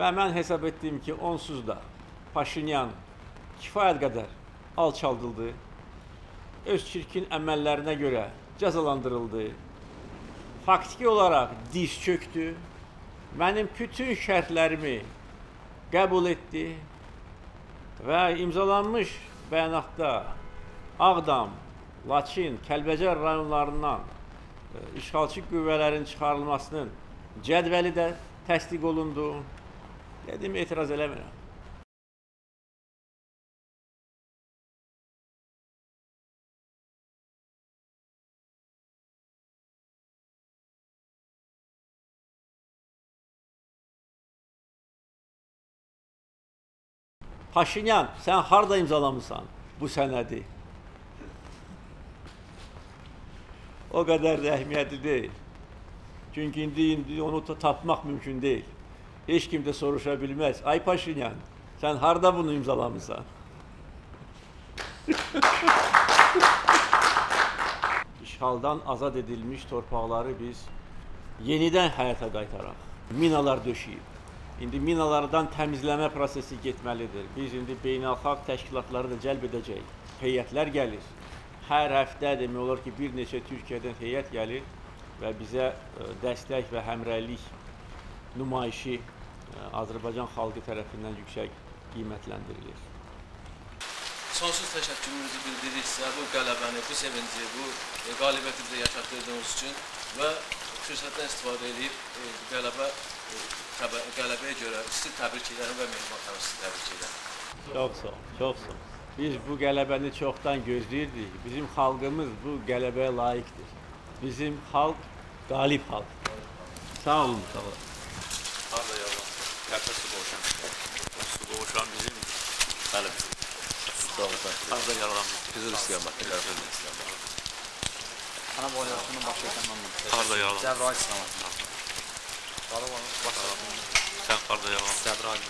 Və mən hesab etdim ki, onsuz da Paşinyan kifayət qədər alçaldıldı, öz çirkin əməllərinə görə cəzalandırıldı, faktiki olaraq diz çöktü, mənim bütün şərtlərimi qəbul etdi və imzalanmış bəyanatda Ağdam, Laçin, Kəlbəcər rayonlarından işğalçı qüvvələrin çıxarılmasının cədvəli də təsdiq olundu. Dedim, etiraz eləmirəm. Paşinyan, sən harda imzalamısan bu sənədi? O qədər də əhəmiyyətli deyil. Çünki indi onu tapmaq mümkün deyil. Heç kim də soruşa bilməz. Ay Paşinyan, sən harda bunu imzalamısan? İşğaldan azad edilmiş torpaqları biz yenidən həyata qaytaraq. Minalar döşəyib. İndi minalardan təmizləmə prosesi getməlidir. Biz indi beynəlxalq təşkilatları da cəlb edəcəyik. Heyətlər gəlir. Hər həftə demək olar ki, bir neçə Türkiyədən heyət gəlir və bizə dəstək və həmrəylik nümayişi Azərbaycan xalqı tərəfindən yüksək qiymətləndirilir. Sonsuz təşəkkürümüzü bildiririk sizə bu qələbəni, bu sevinci, bu qalibiyyəti bizə yaşatdırdığınız üçün və fürsətdən istifadə edib qələbəyə görə sizi təbrik edirəm və mehmanlarımı sizi təbrik edirəm. Çox sağ ol, çox sağ ol. Biz bu qələbəni çoxdan gözləyirdik. Bizim xalqımız bu qələbəyə layiqdir. Bizim xalq qalib xalq. Sağ olun, sağ olun. Harda yavrum? Tərpə su boğuşan. Su boğuşan bizim qələbimiz. Harda yaralanmış? Qızıl istiqamətdə, Qərəfəndə istiqamətdə. Ana boylasının başı ekranlanmır. Harda yaralanmış? Cəbrayil istiqamətdə. Sən harda yaralanmış? Cəbrayil.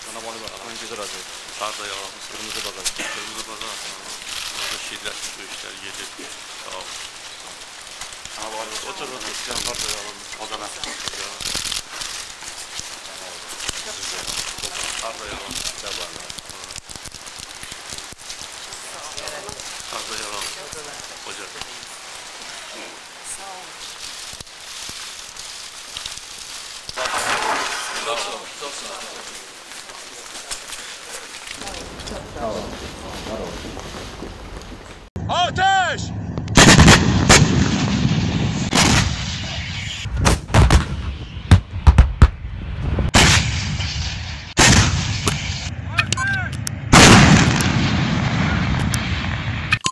Ana boyu var, öncədə razı. Harda yaralanmış? Qırmızı bazar. Qırmızı bazar. Orada şiddətli döyüşlər gedir. Sağ ol. Ana boyu var. Otur, sən harda yaralanmış? Odana. Harda yaralanmış? Cəbrayil. Harda yaralanmış? Hocam. Sağ olun. Çok sağ olun. Ateş!